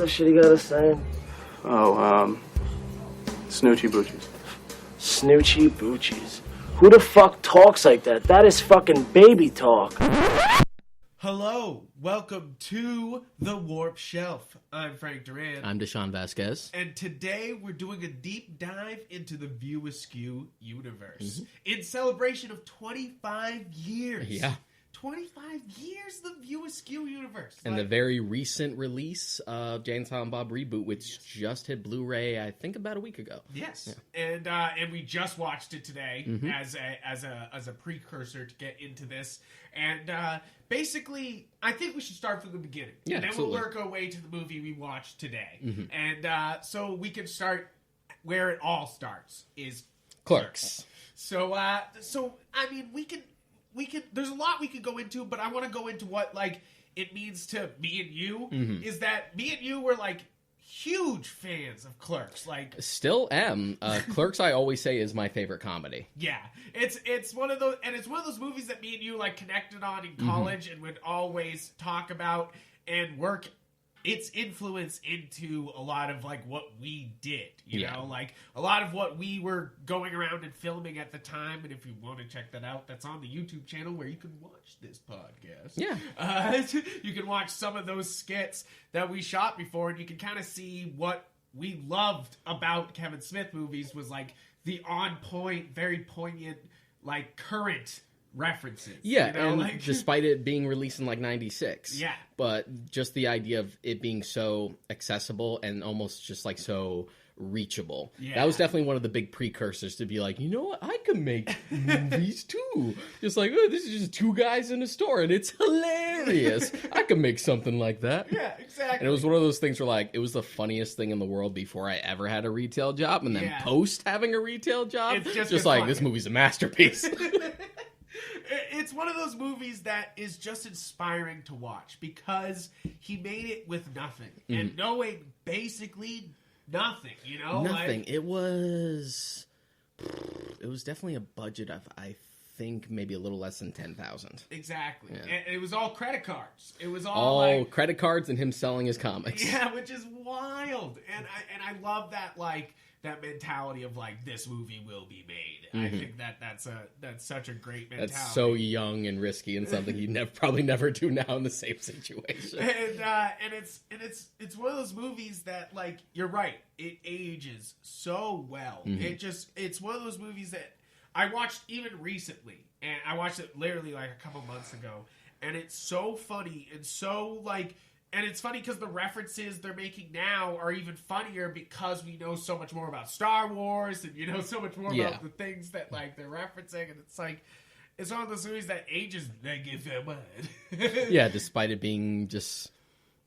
that shit he got us saying? Oh, Snoochie Boochies. Snoochie Boochies. Who the fuck talks like that? That is fucking baby talk. Hello, welcome to The Warp Shelf. I'm Frank Duran. I'm Deshaun Vasquez. And today we're doing a deep dive into the View Askewniverse in celebration of 25 years. Yeah. 25 years, the View Askewniverse. And the very recent release of Jay and Silent Bob Reboot, which just hit Blu-ray, I think, about a week ago. Yes, yeah. And we just watched it today as a precursor to get into this. And basically, I think we should start from the beginning. Yeah, and then absolutely. we'll work our way to the movie we watched today. And so we can start where it all starts, is Clerks. So I mean, we can. There's a lot we could go into, but I want to go into what it means to me and you. Is that me and you were huge fans of Clerks? Still am. Clerks, I always say, is my favorite comedy. Yeah, it's one of those, and it's one of those movies that me and you connected on in college and would always talk about and work its influence into a lot of what we did, you know, a lot of what we were going around and filming at the time. And if you want to check that out, that's on the YouTube channel where you can watch this podcast. Yeah. You can watch some of those skits that we shot before, and you can kind of see what we loved about Kevin Smith movies was the on point, very poignant, current references. Yeah, you know? and despite it being released in 96. Yeah. But just the idea of it being so accessible and almost just so reachable. Yeah. That was definitely one of the big precursors to be you know what, I can make movies too. Just oh, this is just two guys in a store and it's hilarious. I can make something like that. Yeah, exactly. And it was one of those things where it was the funniest thing in the world before I ever had a retail job, and then post having a retail job, It's just this movie's a masterpiece. It's one of those movies that is just inspiring to watch because he made it with nothing and knowing basically nothing, you know? Nothing. It was definitely a budget of, I think, maybe a little less than $10,000. Exactly. Yeah. And it was all credit cards. It was all credit cards and him selling his comics. Yeah, which is wild. And I love that that mentality of this movie will be made. I think that's such a great mentality. That's so young and risky and something he'd probably never do now in the same situation. And it's one of those movies that you're right, it ages so well. It's one of those movies that I watched even recently, and I watched it literally a couple months ago, and it's so funny and so and it's funny because the references they're making now are even funnier because we know so much more about Star Wars and so much more about the things that they're referencing, and it's one of those movies that ages Yeah, despite it being just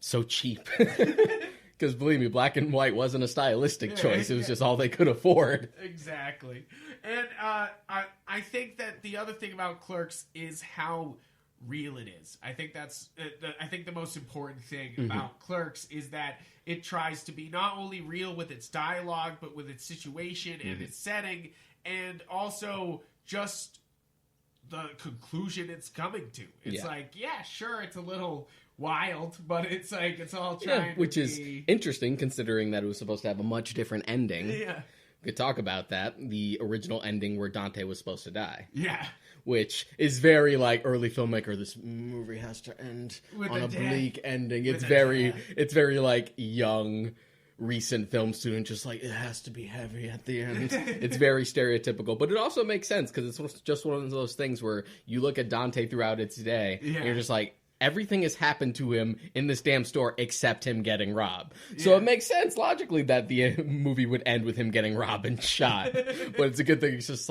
so cheap. Because believe me, black and white wasn't a stylistic choice. It was just all they could afford. Exactly. And I think that the other thing about Clerks is how real it is. I think that's the most important thing about Clerks is that it tries to be not only real with its dialogue, but with its situation and its setting, and also just the conclusion it's coming to. It's sure, it's a little wild, but it's it's all trying which to is be interesting considering that it was supposed to have a much different ending. Yeah. We could talk about that. The original ending where Dante was supposed to die. Yeah. Which is very early filmmaker. This movie has to end With on a a dad. bleak ending. With It's a very, dad. it's very young, recent film student. Just it has to be heavy at the end. It's very stereotypical, but it also makes sense because it's just one of those things where you look at Dante throughout its day, and you're just everything has happened to him in this damn store except him getting robbed. So it makes sense logically that the movie would end with him getting robbed and shot. But it's a good thing. It's just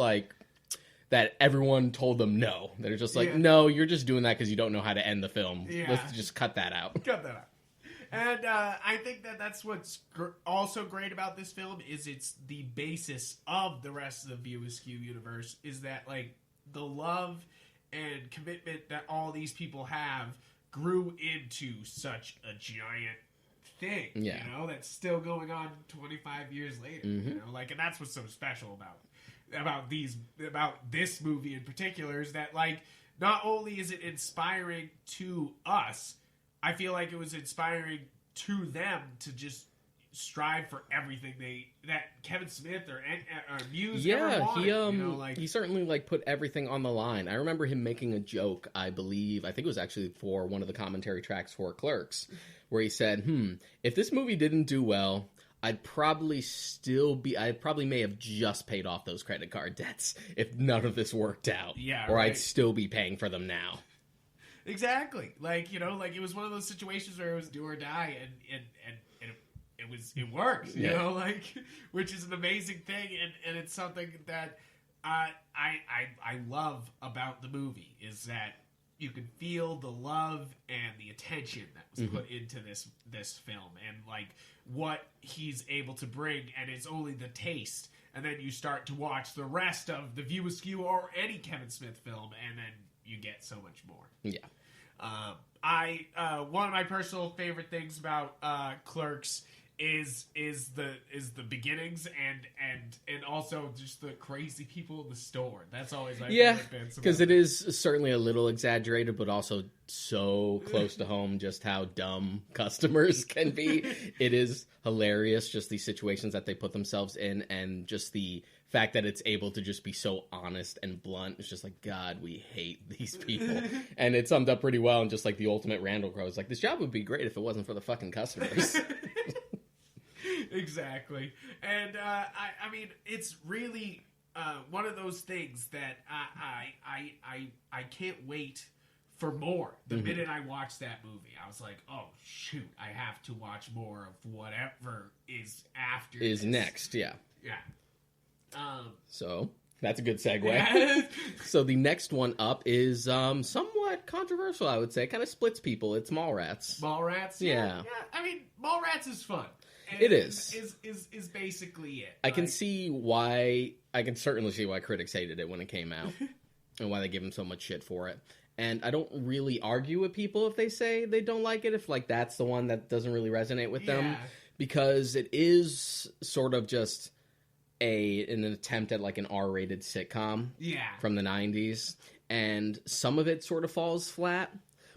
that everyone told them no. They're just no, you're just doing that because you don't know how to end the film. Yeah. Let's just cut that out. Cut that out. And I think that's what's also great about this film is it's the basis of the rest of the View Askewniverse is that the love and commitment that all these people have grew into such a giant thing, you know, that's still going on 25 years later, you know, and that's what's so special about this movie in particular is that not only is it inspiring to us, I feel like it was inspiring to them to just strive for everything that Kevin Smith or Muse ever wanted. He certainly like put everything on the line. I remember him making a joke, I think it was actually for one of the commentary tracks for Clerks, where he said, if this movie didn't do well, I probably may have just paid off those credit card debts if none of this worked out. Yeah, or right. I'd still be paying for them now. Exactly. It was one of those situations where it was do or die, and it worked, which is an amazing thing, and it's something that I love about the movie is that you can feel the love and the attention that was put into this film, and like what he's able to bring, and it's only the taste, and then you start to watch the rest of the View Askew or any Kevin Smith film, and then you get so much more. Yeah. One of my personal favorite things about Clerks is the beginnings and also just the crazy people in the store. That's always my favorite bits. Because it is certainly a little exaggerated, but also so close to home just how dumb customers can be. It is hilarious, just these situations that they put themselves in, and just the fact that it's able to just be so honest and blunt. It's just like, God, we hate these people. And it summed up pretty well, and just like the ultimate Randall Crowe is like, this job would be great if it wasn't for the fucking customers. Exactly. And I mean, it's really one of those things that I can't wait for more. The minute I watched that movie, I was like, oh shoot, I have to watch more of whatever is after is this. Next. Yeah. So that's a good segue. Yeah. So the next one up is somewhat controversial, I would say. Kind of splits people. It's Mallrats. Mallrats? Yeah. I mean, Mallrats is fun. And it is. Is basically it. I can certainly see why critics hated it when it came out and why they give him so much shit for it. And I don't really argue with people if they say they don't like it, if like that's the one that doesn't really resonate with them, because it is sort of just an attempt at like an R-rated sitcom from the 90s, and some of it sort of falls flat,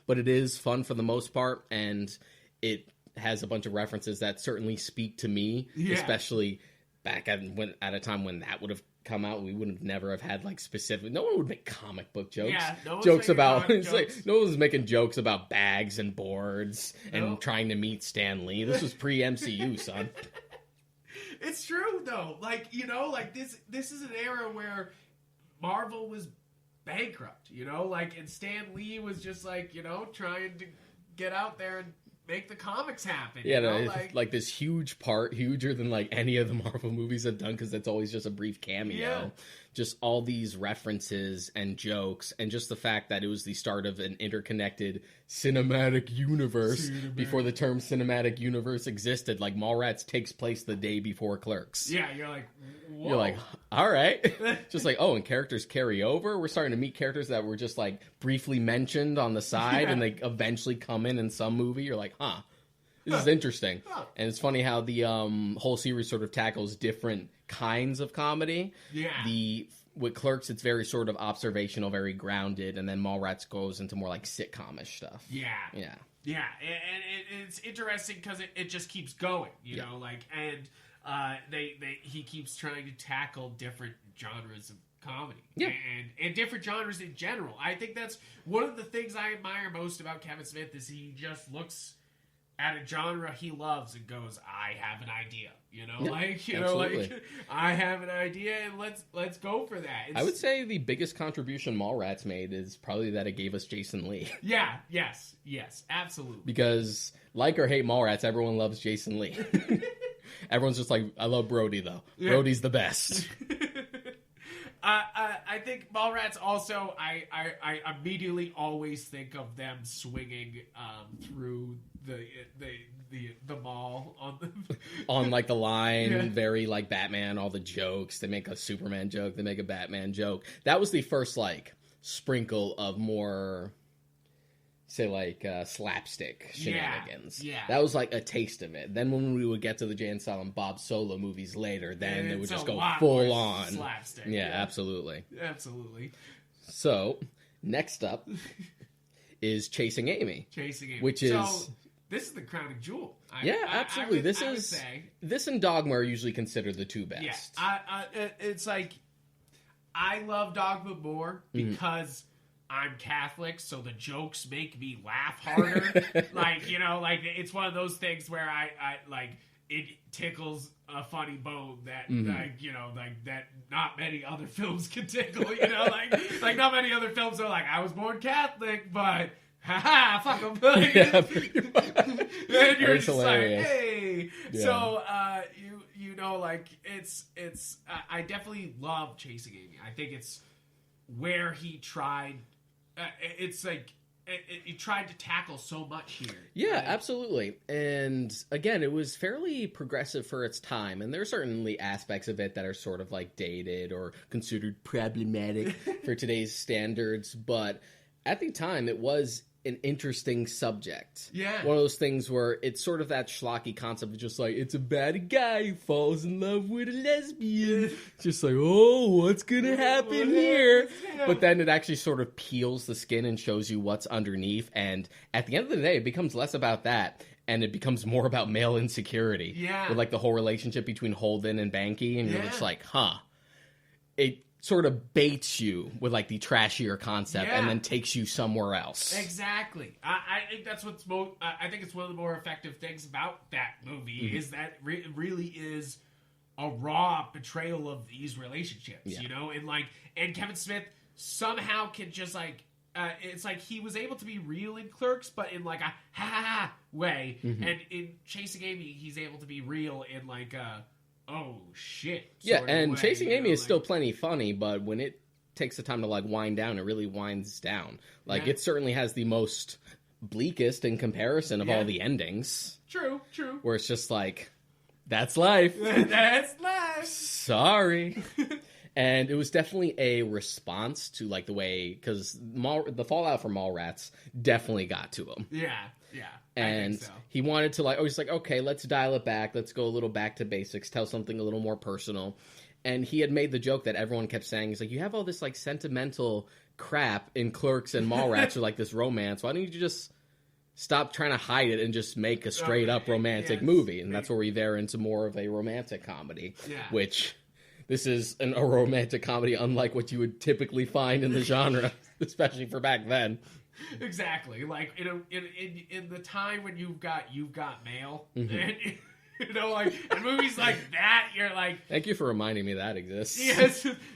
but it is fun for the most part, and it has a bunch of references that certainly speak to me, especially back at a time when that would have come out. We would have never have had like specific. No one would make comic book jokes. Yeah, no jokes about. It's like no one was making jokes about bags and boards and trying to meet Stan Lee. This was pre MCU, son. It's true though. Like this is an era where Marvel was bankrupt. And Stan Lee was just like trying to get out there and make the comics happen. Yeah, like this huge part, huger than like any of the Marvel movies have done, because it's always just a brief cameo. Yeah. Just all these references and jokes, and just the fact that it was the start of an interconnected cinematic universe before the term cinematic universe existed. Like Mallrats takes place the day before Clerks. Yeah, you're like, whoa. You're like, all right. Just like, and characters carry over. We're starting to meet characters that were just like briefly mentioned on the side, and they eventually come in some movie. You're like, this is interesting. And it's funny how the whole series sort of tackles different kinds of comedy. Yeah. With Clerks, it's very sort of observational, very grounded, and then Mallrats goes into more like sitcom-ish stuff. Yeah. Yeah. Yeah, and it's interesting because it just keeps going, he keeps trying to tackle different genres of comedy. Yeah. And different genres in general. I think that's one of the things I admire most about Kevin Smith is he just looks at a genre he loves and goes, I have an idea. Absolutely. I have an idea and let's go for that. I would say the biggest contribution Mallrats made is probably that it gave us Jason Lee. Yeah, yes, absolutely. Because, like or hate Mallrats, everyone loves Jason Lee. Everyone's just like, I love Brody, though. Yeah. Brody's the best. I think Mallrats also, I immediately always think of them swinging through the mall on like the line, very like Batman, all the jokes. They make a Superman joke, they make a Batman joke. That was the first like sprinkle of more, say like slapstick shenanigans. Yeah. That was like a taste of it. Then when we would get to the Jay and Silent Bob Solo movies later, then it would just go full on slapstick. Yeah, absolutely. So next up is Chasing Amy. Chasing Amy. Which is this is the crowning jewel. Absolutely. I would say. This and Dogma are usually considered the two best. Yeah, it's like I love Dogma more because I'm Catholic, so the jokes make me laugh harder. Like, you know, like it's one of those things where I like it tickles a funny bone that like, you know, like that not many other films can tickle, you know, like not many other films are like, I was born Catholic, but haha, fuck them. Like, and you're just hilarious. Like, hey. Yeah. So you know, like it's I definitely love Chasing Amy. I think it's where he tried. It's like he tried to tackle so much here. Yeah, right? Absolutely. And again, it was fairly progressive for its time, and there are certainly aspects of it that are sort of like dated or considered problematic for today's standards. But at the time, it was an interesting subject. Yeah. One of those things where it's sort of that schlocky concept of just like, it's about a guy who falls in love with a lesbian. Just like, oh, what's gonna happen here? But then it actually sort of peels the skin and shows you what's underneath. And at the end of the day, it becomes less about that. And it becomes more about male insecurity. Yeah. With like the whole relationship between Holden and Banky. And you're just like, it sort of baits you with like the trashier concept and then takes you somewhere else. Exactly. I think that's what's most. I think it's one of the more effective things about that movie is that it really is a raw betrayal of these relationships. You know, and Kevin Smith somehow can just like. It's like he was able to be real in Clerks, but in like a ha way, and in Chasing Amy, he's able to be real in like a oh shit. Yeah, and way, Chasing Amy is still plenty funny, but when it takes the time to like wind down, it really winds down. Like it certainly has the most bleakest in comparison of all the endings. True. Where it's just like, that's life. That's life. Sorry. And it was definitely a response to like the way, because the fallout from Mallrats definitely got to him. Yeah. And I think so. He wanted to like, he's like, okay, let's dial it back. Let's go a little back to basics, tell something a little more personal. And he had made the joke that everyone kept saying, he's like, you have all this like sentimental crap in Clerks and Mallrats or like this romance. Why don't you just stop trying to hide it and just make a straight up romantic movie? And that's where we veer into more of a romantic comedy, which this is a romantic comedy unlike what you would typically find in the genre, especially for back then. Exactly, like in the time when you've got Mail, and you know, like in movies like that, you're like, thank you for reminding me that exists.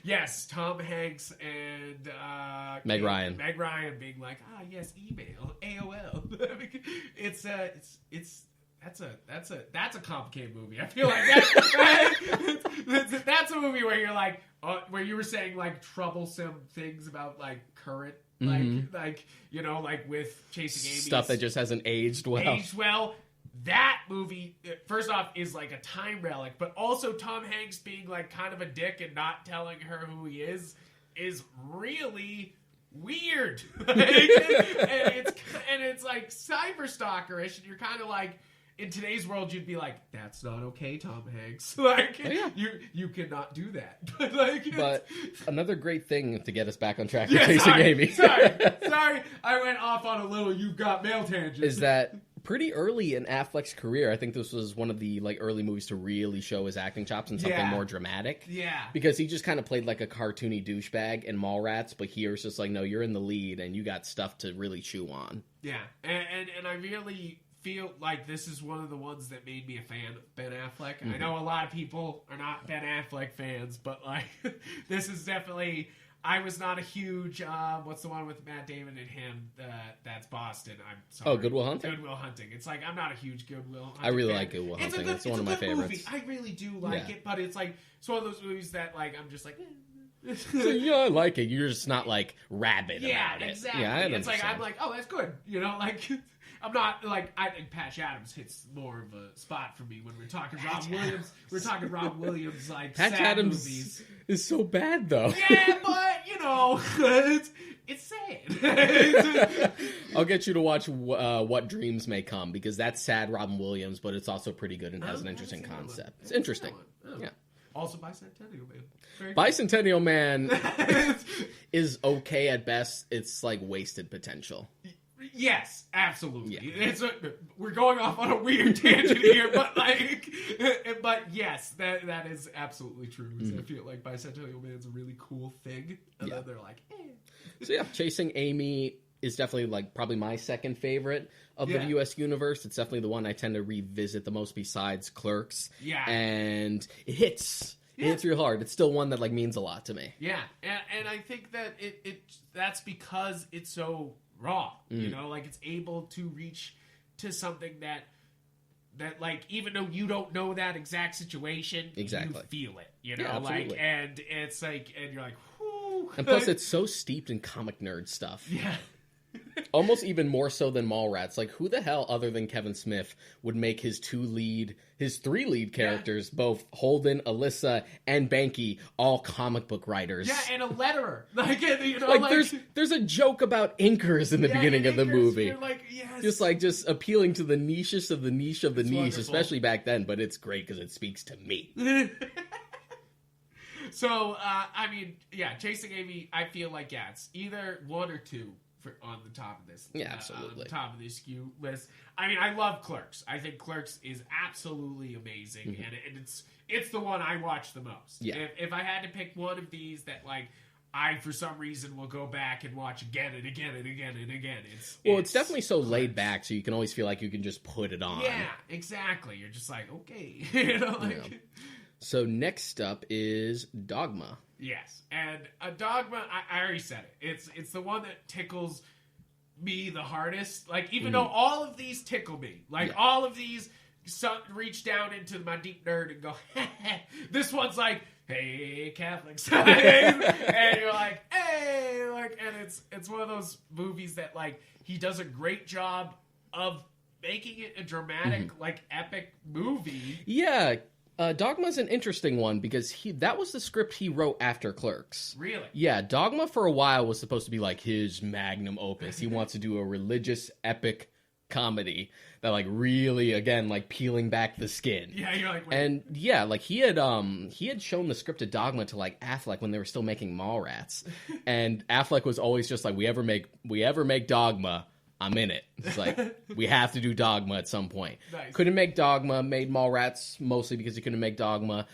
Yes, Tom Hanks and Meg Ryan being like, yes, email, AOL. That's a complicated movie. I feel like that's a movie where you're like, where you were saying like troublesome things about like current. Like you know, like with Chasing Amy, stuff that just hasn't aged well. That movie, first off, is like a time relic, but also Tom Hanks being like kind of a dick and not telling her who he is really weird. and it's like cyber stalkerish, and you're kind of like, in today's world, you'd be like, "That's not okay, Tom Hanks. Like, you cannot do that." But another great thing to get us back on track with Chasing Amy. Sorry, I went off on a little "You've Got Mail" tangent. Is that pretty early in Affleck's career? I think this was one of the like early movies to really show his acting chops and something more dramatic. Yeah, because he just kind of played like a cartoony douchebag in Mallrats, but here it's just like, no, you're in the lead and you got stuff to really chew on. Yeah, and I really feel like this is one of the ones that made me a fan of Ben Affleck. I know a lot of people are not Ben Affleck fans, but like this is definitely. I was not a huge. What's the one with Matt Damon and him? That's Boston. I'm sorry. Oh, Good Will Hunting. Good Will Hunting. It's like I'm not a huge Good Will Hunting. I really fan. like Good Will Hunting. It's one of my favorites. Movie. I really do like it, but it's like it's one of those movies that like I'm just like. So, yeah, I like it. You're just not like rabid about it. Exactly. Yeah, it's like I'm like, oh, that's good. You know, like. I'm not like I think Patch Adams hits more of a spot for me when we're talking Rob Williams. We're talking Rob Williams like Patch sad Adams movies. Is so bad though. Yeah, but you know, it's sad. I'll get you to watch What Dreams May Come because that's sad Robin Williams, but it's also pretty good and has an interesting concept. It's interesting. Yeah. Also, Bicentennial Man. Bicentennial Man is okay at best. It's like wasted potential. Yes, absolutely. Yeah. We're going off on a weird tangent here, but but yes, that is absolutely true. I feel like Bicentennial Man's a really cool thing, and then they're like, So yeah, Chasing Amy is definitely like probably my second favorite of the View Askewniverse. It's definitely the one I tend to revisit the most besides Clerks. Yeah. And it hits. It hits real hard. It's still one that like means a lot to me. Yeah, and I think that that's because it's so raw. You know, like it's able to reach to something that like even though you don't know that exact situation, you feel it. You know, like and it's like and you're like, whoo. And plus, it's so steeped in comic nerd stuff. Yeah. Almost even more so than Mallrats. Like, who the hell other than Kevin Smith would make his three lead characters, both Holden, Alyssa, and Banky, all comic book writers? Yeah, and a letterer. Like, you know, like there's a joke about inkers in the beginning of the movie. You're like, yes. Just appealing to the nichest of the niche of the niche, wonderful. especially back then. But it's great because it speaks to me. So, I mean, yeah, Chasing Amy, I feel like, it's either 1 or 2 on the top of this. Yeah, absolutely. On the top of this skew list. I mean, I love Clerks. I think Clerks is absolutely amazing, and it's the one I watch the most. Yeah. If I had to pick one of these that, like, I, for some reason, will go back and watch again and again and again and again. It's definitely so laid back, so you can always feel like you can just put it on. Yeah, exactly. You're just like, okay. You know, like... Yeah. So next up is Dogma. Yes, and a Dogma, I already said it. It's the one that tickles me the hardest. Like, even though all of these tickle me, like all of these reach down into my deep nerd and go, this one's like, hey, Catholics, and you're like, hey, like, and it's one of those movies that like he does a great job of making it a dramatic, like epic movie. Yeah. Dogma's an interesting one because that was the script he wrote after Clerks. Really? Yeah, Dogma for a while was supposed to be like his magnum opus. He wants to do a religious epic comedy that like really, again, like peeling back the skin. Yeah, you're like, wait. And yeah, like he had shown the script of Dogma to like Affleck when they were still making Mallrats, and Affleck was always just like, we ever make Dogma, I'm in it. It's like, we have to do Dogma at some point. Nice. Couldn't make Dogma, made Mallrats mostly because he couldn't make Dogma.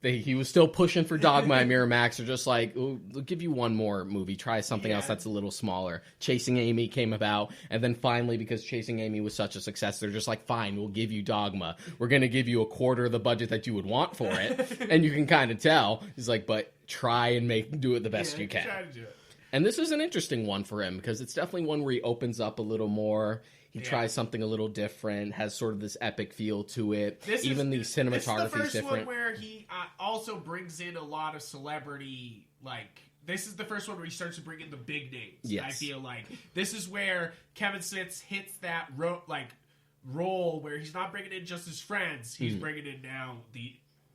He was still pushing for Dogma at Miramax. They're just like, we'll give you one more movie. Try something else that's a little smaller. Chasing Amy came about. And then finally, because Chasing Amy was such a success, they're just like, fine, we'll give you Dogma. We're going to give you a quarter of the budget that you would want for it. And you can kind of tell. He's like, but try and do it the best you can. Try to do it. And this is an interesting one for him because it's definitely one where he opens up a little more. He tries something a little different, has sort of this epic feel to it. The cinematography is different. This is the first one where he also brings in a lot of celebrity, like... This is the first one where he starts to bring in the big names. Yes. I feel like. This is where Kevin Smith hits that role where he's not bringing in just his friends. He's bringing in now the...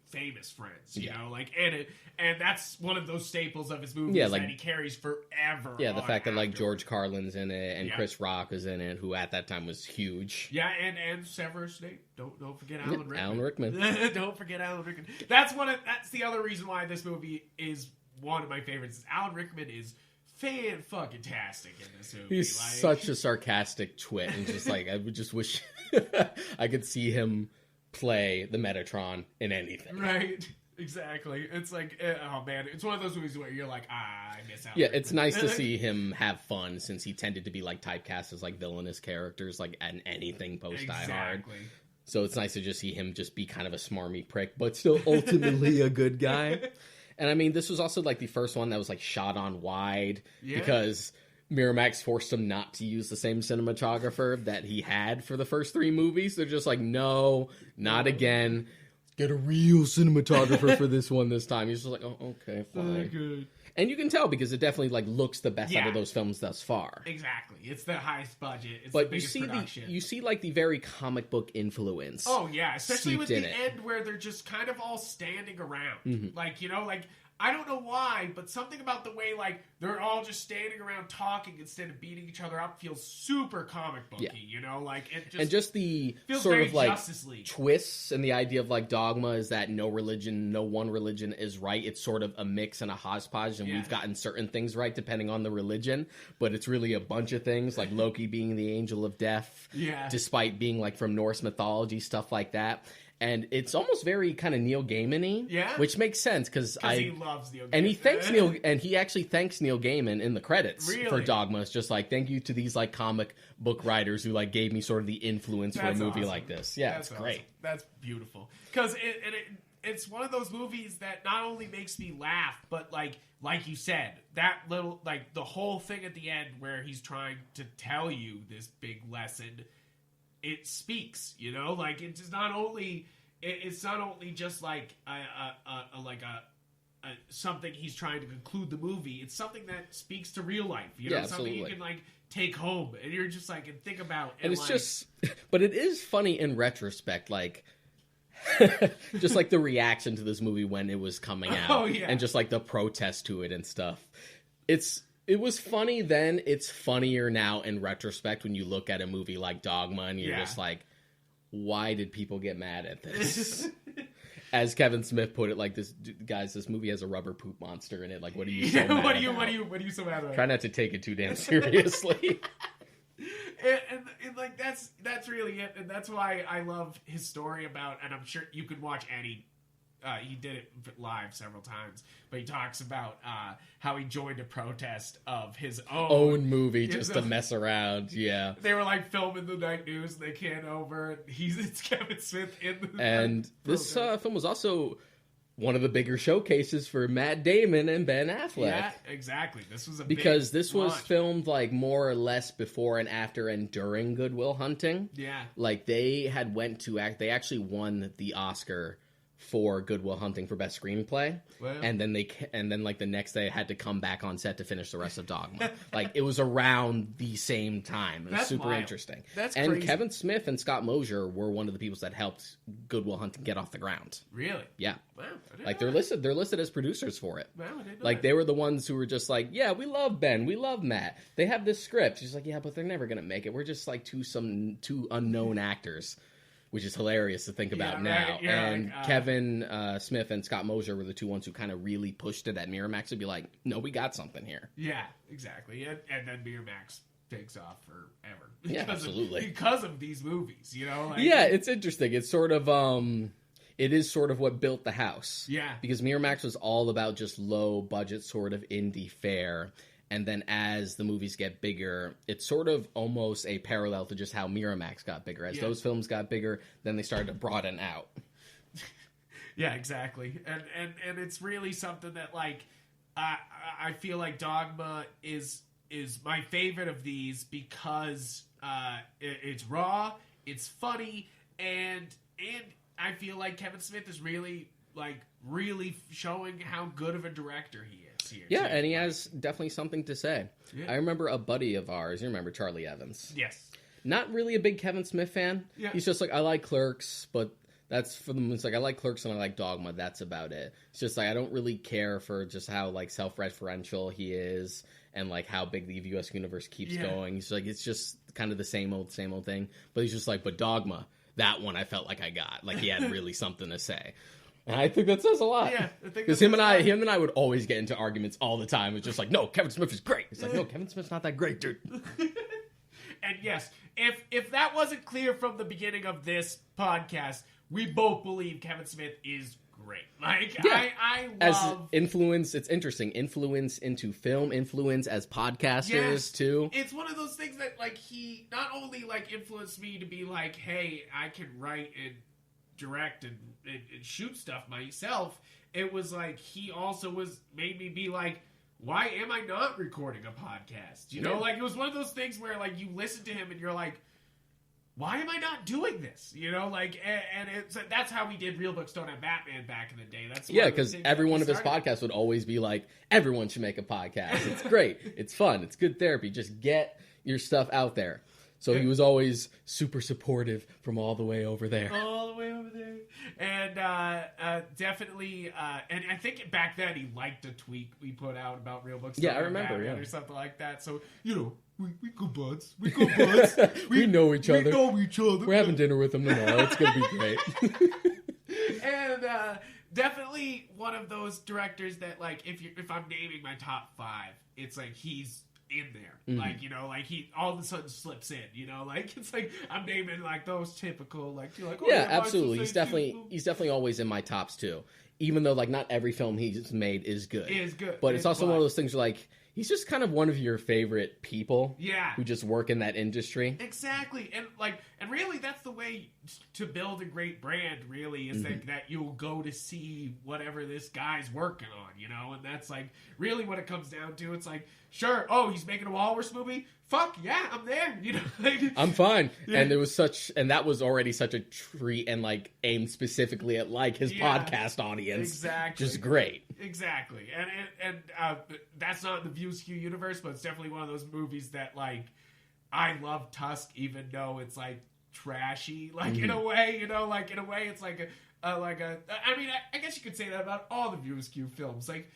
famous friends, you know, like, and that's one of those staples of his movies that he carries forever. Yeah, the fact that like George Carlin's in it and Chris Rock is in it, who at that time was huge. Yeah, and Severus Snape. Don't forget Alan Rickman. Alan Rickman. Don't forget Alan Rickman. That's the other reason why this movie is one of my favorites. Alan Rickman is fan-fucking-tastic in this movie. He's such a sarcastic twit, and just like I would just wish I could see him play the Metatron in anything. Right. Exactly. It's like, oh man, it's one of those movies where you're like, I miss out. Yeah, it's nice to see him have fun since he tended to be like typecast as like villainous characters, like in anything post Die Hard. So it's nice to just see him just be kind of a smarmy prick, but still ultimately a good guy. And I mean, this was also like the first one that was like shot on wide because Miramax forced him not to use the same cinematographer that he had for the first 3 movies. They're just like, no, not again. Get a real cinematographer for this one this time. He's just like, oh, okay, fine. Good. And you can tell because it definitely like looks the best out of those films thus far. Exactly. It's the highest budget. It's but the biggest production. You see like the very comic book influence. Oh, yeah. Especially with the end where they're just kind of all standing around. Like, you know, like... I don't know why, but something about the way, like, they're all just standing around talking instead of beating each other up feels super comic booky, you know? Like, it just... And just the feels sort very of, like, Justice League. twists and the idea of, like, dogma is that no one religion is right. It's sort of a mix and a hodgepodge, and we've gotten certain things right depending on the religion, but it's really a bunch of things, like Loki being the angel of death, despite being, like, from Norse mythology, stuff like that. And it's almost very kind of Neil Gaiman-y, which makes sense because he loves Neil Gaiman. And he actually thanks Neil Gaiman in the credits for Dogma. It's just like, thank you to these like comic book writers who like gave me sort of the influence for a movie like this. Yeah, That's it's great. Awesome. That's beautiful because it's one of those movies that not only makes me laugh, but like you said, that little like the whole thing at the end where he's trying to tell you this big lesson. It speaks, you know, like it's not only just like a something he's trying to conclude the movie. It's something that speaks to real life, you know, something you can like take home and you're just like and think about. And it's like, just, but it is funny in retrospect, like just like the reaction to this movie when it was coming out, and just like the protest to it and stuff. It was funny then. It's funnier now in retrospect when you look at a movie like Dogma and you're just like, why did people get mad at this? As Kevin Smith put it, like this movie has a rubber poop monster in it. Like, what are you so mad what are you so mad about? Try not to take it too damn seriously. and like that's really it, and that's why I love his story about. And I'm sure you could watch any. He did it live several times, but he talks about how he joined a protest of his own movie just to mess around. Yeah, they were like filming the night news, and they came over, and it's Kevin Smith in the and this film was also one of the bigger showcases for Matt Damon and Ben Affleck. Yeah, exactly. This was because this was filmed like more or less before and after and during Good Will Hunting. Yeah, like they had they actually won the Oscar for Good Will Hunting for Best Screenplay, and then like the next day had to come back on set to finish the rest of Dogma. Like it was around the same time. It was super interesting. That's and crazy. Kevin Smith and Scott Mosier were one of the people that helped Good Will Hunting get off the ground. Really? Yeah. Wow. Like they're listed as producers for it. Wow, I didn't know like that. they were the ones who were just like, yeah, we love Ben, we love Matt. They have this script. She's like, yeah, but they're never gonna make it. We're just like two unknown actors. Which is hilarious to think about now. Right. Yeah, and Kevin Smith and Scott Mosier were the two ones who kind of really pushed it at Miramax to be like, no, we got something here. Yeah, exactly. And then Miramax takes off forever. Yeah, absolutely. Because of these movies, you know? Like, yeah, it's interesting. It's sort of, it is sort of what built the house. Yeah. Because Miramax was all about just low budget sort of indie fare. And then as the movies get bigger, it's sort of almost a parallel to just how Miramax got bigger. As those films got bigger, then they started to broaden out. Yeah, exactly. And it's really something that, like, I feel like Dogma is my favorite of these because it's raw, it's funny, and I feel like Kevin Smith is really showing how good of a director he is. Yeah, and he has definitely something to say. Yeah. I remember a buddy of ours, you remember Charlie Evans? Yes. Not really a big Kevin Smith fan. Yeah. He's just like, I like Clerks, but that's for them. It's like, I like Clerks and I like Dogma. That's about it. It's just like, I don't really care for just how like self-referential he is and like how big the View Askewniverse keeps going. He's like, it's just kind of the same old thing. But he's just like, but Dogma, that one I felt like I got. Like he had really something to say. And I think that says a lot. Yeah, I think because him and I would always get into arguments all the time. It's just like, no, Kevin Smith is great. It's like, no, Kevin Smith's not that great, dude. And yes, if that wasn't clear from the beginning of this podcast, we both believe Kevin Smith is great. Like, I love... As influence, it's interesting. Influence into film, influence as podcasters, too. It's one of those things that, like, he not only, like, influenced me to be like, hey, I can write and direct and shoot stuff myself. It was like he also made me be like, why am I not recording a podcast? You know, like it was one of those things where like you listen to him and you're like, why am I not doing this? You know, like, and that's how we did Real Books Don't Have Batman back in the day. That's because every one of his podcasts would always be like, everyone should make a podcast. It's great. It's fun. It's good therapy. Just get your stuff out there. So he was always super supportive from all the way over there. All the way over there. And definitely, and I think back then he liked a tweet we put out about Real Books. Yeah, I remember, or something like that. So we good buds. We good buds. We know each other. We know each other. We're having dinner with him tomorrow. It's gonna be great. And definitely one of those directors that, like, if I'm naming my top 5, it's like he's in there. Like, like he all of a sudden slips in, like it's like I'm naming like those typical, like, you're like, yeah, absolutely. He's definitely always in my tops too. Even though like not every film he's made is good. But it's also one of those things where like he's just kind of one of your favorite people. Yeah. Who just work in that industry. Exactly. And really that's the way to build a great brand, really, is that you'll go to see whatever this guy's working on, and that's like really what it comes down to. It's like, sure, he's making a Walrus movie? Fuck yeah, I'm there, like, I'm fine. Yeah. And that was already such a treat and like aimed specifically at like his podcast audience. Exactly. Just great. Exactly. And that's not the View Askewniverse, but it's definitely one of those movies that like I love Tusk, even though it's like trashy, like in a way, like in a way it's like I mean, I guess you could say that about all the View Askew films. Like,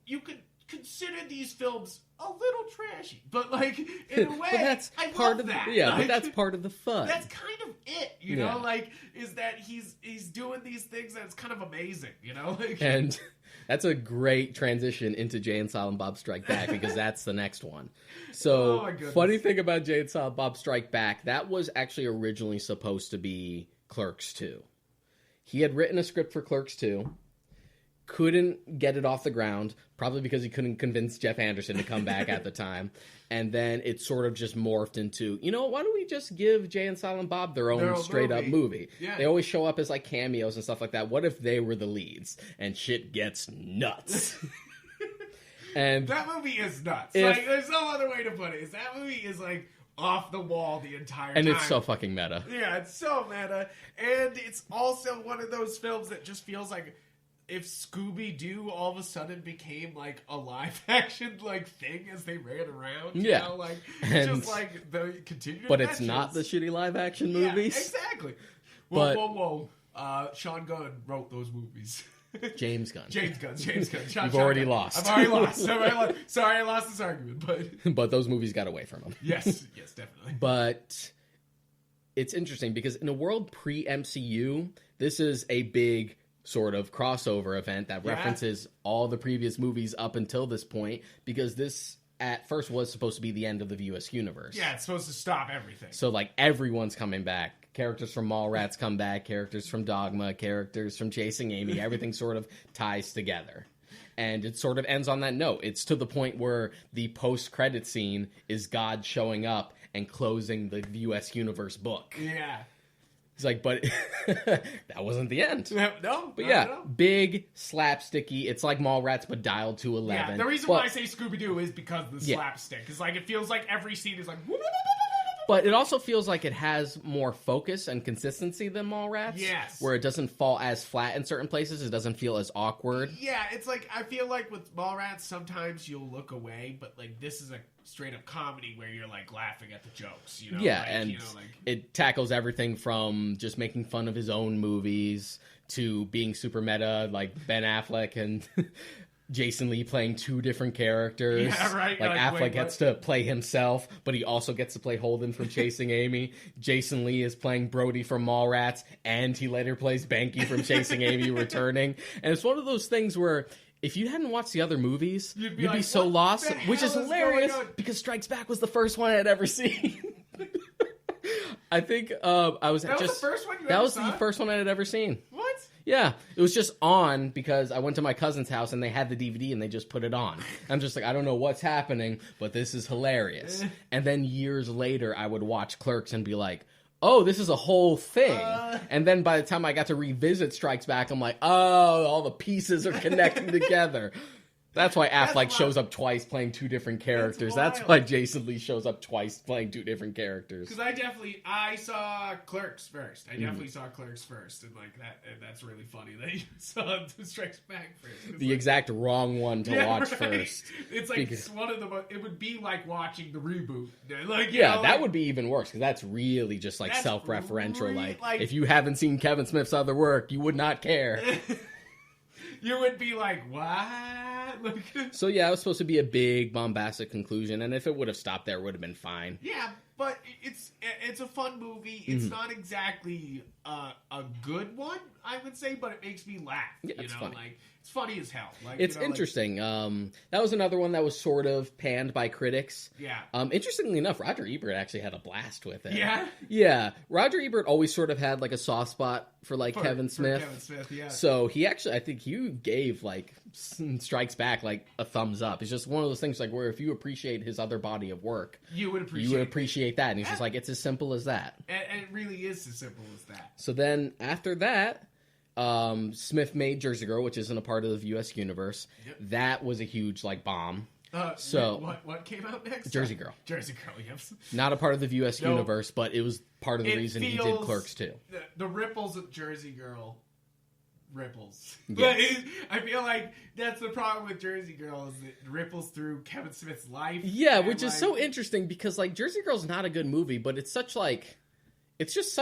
you could consider these films a little trashy, but like in a way, that's I part love of that. Yeah, like, but that's part of the fun. That's kind of it, you know. Like, is that he's doing these things that's kind of amazing, Like, and that's a great transition into Jay and Silent Bob Strike Back because that's the next one. So, funny thing about Jay and Silent Bob Strike Back, that was actually originally supposed to be Clerks 2. He had written a script for Clerks 2, couldn't get it off the ground, probably because he couldn't convince Jeff Anderson to come back at the time. And then it sort of just morphed into, why don't we just give Jay and Silent Bob their own straight-up movie? Yeah. They always show up as, like, cameos and stuff like that. What if they were the leads? And shit gets nuts. And that movie is nuts. Like, there's no other way to put it. That movie is, like, off the wall the entire time. And it's so fucking meta. Yeah, it's so meta. And it's also one of those films that just feels like if Scooby-Doo all of a sudden became like a live action like thing as they ran around, you know, like just like the continued but adventures. It's not the shitty live action movies. Exactly. Whoa. Sean Gunn wrote those movies. James Gunn. You've already lost. I've already lost. Sorry, I lost this argument, but those movies got away from him. Yes, definitely. But it's interesting because in a world pre-MCU, this is a big sort of crossover event that references all the previous movies up until this point, because this at first was supposed to be the end of the View Askewniverse. Yeah, it's supposed to stop everything. So like everyone's coming back. Characters from Mallrats come back, characters from Dogma, characters from Chasing Amy, everything sort of ties together. And it sort of ends on that note. It's to the point where the post-credit scene is God showing up and closing the View Askewniverse book. Yeah. He's like, but that wasn't the end. No. But yeah, big, slapsticky. It's like Mallrats, but dialed to 11. Yeah, the reason why I say Scooby-Doo is because of the slapstick. It's like, it feels like every scene is like... But it also feels like it has more focus and consistency than Mallrats. Yes. Where it doesn't fall as flat in certain places. It doesn't feel as awkward. Yeah, it's like, I feel like with Mallrats, sometimes you'll look away, but like this is a straight-up comedy where you're like laughing at the jokes, Yeah, like, and it tackles everything from just making fun of his own movies to being super meta, like Ben Affleck and... Jason Lee playing two different characters. Yeah, right. Like Affleck gets to play himself, but he also gets to play Holden from Chasing Amy. Jason Lee is playing Brody from Mallrats, and he later plays Banky from Chasing Amy Returning. And it's one of those things where if you hadn't watched the other movies, you'd be like, so lost, which is hilarious because Strikes Back was the first one I'd ever seen. I think I was That was the first one you That ever was saw? the first one I had ever seen. What? Yeah, it was just on because I went to my cousin's house and they had the DVD and they just put it on. I'm just like, I don't know what's happening, but this is hilarious. And then years later, I would watch Clerks and be like, oh, this is a whole thing. And then by the time I got to revisit Strikes Back, I'm like, oh, all the pieces are connecting together. That's why Affleck wild. shows up twice playing two different characters. That's wild. why Jason Lee shows up twice playing two different characters. Because I saw Clerks first. I definitely saw Clerks first, and like that, and that's really funny that you saw The Strikes Back first. The exact wrong one to watch right. first. It's like Because- one of the. It would be like watching the reboot. Like Yeah, that would be even worse because that's really just like That's self-referential. like- If you haven't seen Kevin Smith's other work, you would not care. You would be like, what? Like, So yeah, it was supposed to be a big bombastic conclusion, and if it would have stopped there, it would have been fine. yeah, but it's a fun movie. It's not exactly a good one, I would say, but it makes me laugh. Yeah, it's funny. Like it's funny as hell. Like It's you know, like- interesting. That was another one that was sort of panned by critics. yeah. Interestingly enough, Roger Ebert actually had a blast with it. Yeah? Yeah. Roger Ebert always sort of had like a soft spot for like Kevin Smith. Kevin Smith, yeah. So he actually, I think he gave like Strikes Back like a thumbs up. It's just one of those things like where if you appreciate his other body of work, you would appreciate. you would appreciate that. And he's just like, it's as simple as that. And it really is as simple as that. So then after that, Smith made Jersey Girl, which isn't a part of the View Askewniverse. Yep. That was a huge like bomb. So what came out next? Jersey Girl. Jersey Girl. Yes. Not a part of the View Askewniverse, but it was part of the It reason he did feels- Clerks too. The ripples of Jersey Girl. Ripples. Yes. I feel like that's the problem with Jersey Girl is it ripples through Kevin Smith's life. Yeah, and, which is like, so interesting because like Jersey Girl's not a good movie, but it's such like it's just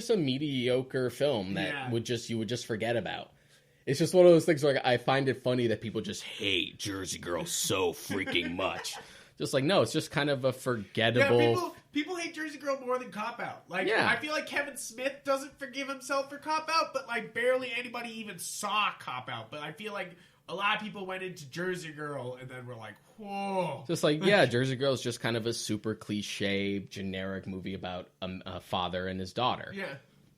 a mediocre film that Yeah. you would just forget about. It's just one of those things where like, I find it funny that people just hate Jersey Girl so freaking much. Just like no, it's just kind of a forgettable. Yeah, people hate Jersey Girl more than Cop Out. Like, Yeah. I feel like Kevin Smith doesn't forgive himself for Cop Out, but like barely anybody even saw Cop Out. But I feel like a lot of people went into Jersey Girl and then were like, whoa. Just like, yeah, Jersey Girl is just kind of a super cliche, generic movie about a father and his daughter. Yeah.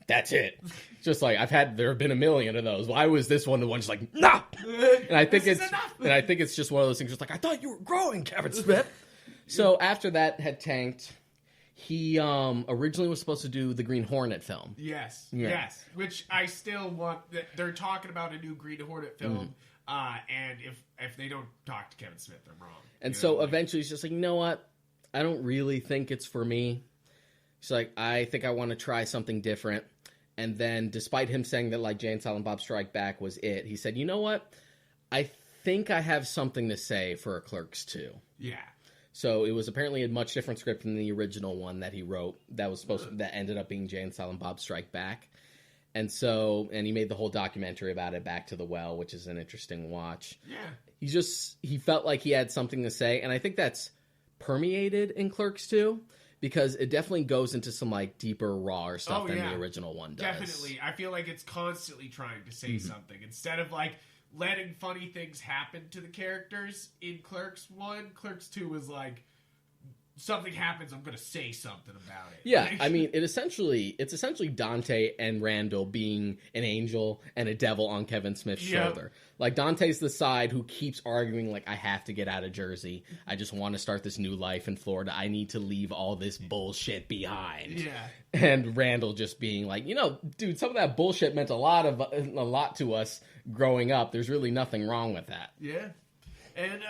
That's it. Just like there have been a million of those. Why was this one the one just like, nah? And I think This is enough. it's just one of those things. Just like I thought you were growing, Kevin Smith. So after that had tanked, he originally was supposed to do the Green Hornet film. Yes, Yeah. yes. Which I still want. They're talking about a new Green Hornet film, and if they don't talk to Kevin Smith, they're wrong. And You so know, like- eventually he's just like, you know what? I don't really think it's for me. He's like, I think I want to try something different. And then despite him saying that like Jay and Silent Bob Strike Back was it, he said, you know what? I think I have something to say for a Clerks 2. yeah, So it was apparently a much different script than the original one that he wrote that ended up being Jay and Silent Bob Strike Back. And he made the whole documentary about it, Back to the Well, which is an interesting watch. yeah. He felt like he had something to say, and I think that's permeated in Clerks 2 because it definitely goes into some like deeper, rawer stuff than the original one does. Definitely. I feel like it's constantly trying to say something instead of like letting funny things happen to the characters in Clerks 1. Clerks 2 was like something happens, I'm going to say something about it. Yeah, Like- I mean, it's essentially Dante and Randall being an angel and a devil on Kevin Smith's Yep. shoulder. Like, Dante's the side who keeps arguing, like, I have to get out of Jersey. I just want to start this new life in Florida. I need to leave all this bullshit behind. Yeah. And Randall just being like, dude, some of that bullshit meant a lot to us growing up. There's really nothing wrong with that. Yeah. And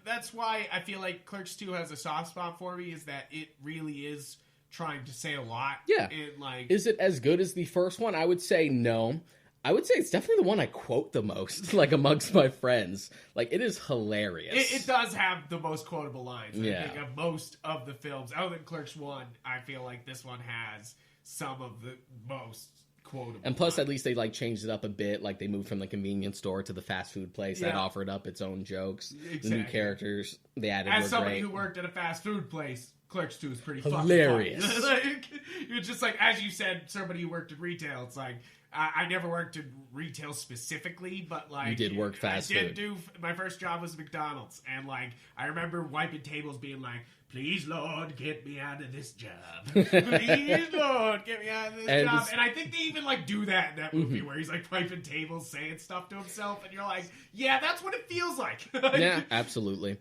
that's why I feel like Clerks 2 has a soft spot for me, is that it really is trying to say a lot. Yeah. And like, Is it as good as the first one? I would say no. I would say it's definitely the one I quote the most, like amongst my friends. Like, it is hilarious. it does have the most quotable lines. Yeah. I think of most of the films. Other than Clerks 1, I feel like this one has some of the most quotable And plus, lines. at least they like changed it up a bit. Like they moved from the convenience store to the fast food place that Yeah. offered up its own jokes. The new Exactly. characters they added As were somebody great. who worked at a fast food place, Clerks 2 is pretty Hilarious. fucking funny. Like, you're just like, as you said, somebody who worked in retail, it's like, I never worked in retail specifically, but like... You did work fast food. My first job was McDonald's, and like, I remember wiping tables being like, please, Lord, get me out of this job. Please, Lord, get me out of this And job. it's- And I think they even like do that in that movie where he's like wiping tables, saying stuff to himself, and you're like, yeah, that's what it feels like. Yeah, absolutely.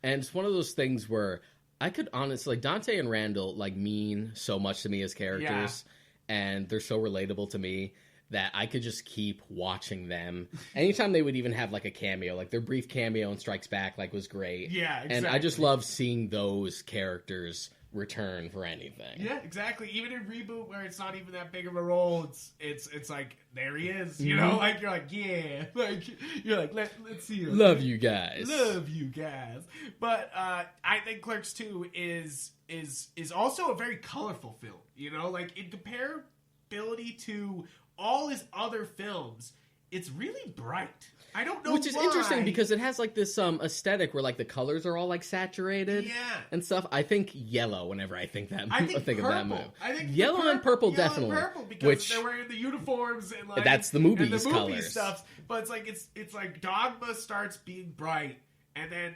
And it's one of those things where I could honestly, like, Dante and Randall like mean so much to me as characters, and they're so relatable to me that I could just keep watching them. Anytime they would even have like a cameo, like their brief cameo in Strikes Back, like was great. Yeah, exactly. And I just love seeing those characters return for anything. Yeah, exactly. Even in Reboot, where it's not even that big of a role, it's like there he is. You know, like you're like, yeah, like you're like let's see him. Love you guys. Love you guys. But I think Clerks 2 is also a very colorful film. You know, like in comparability to all his other films, it's really bright. I don't know Which is why. interesting because it has like this aesthetic where like the colors are all like saturated and stuff. I think yellow whenever I think that I think of that movie. I think yellow and purple definitely. And purple because which they're wearing the uniforms and like that's the movie's and the movie colors. stuff. But it's like Dogma starts being bright. And then,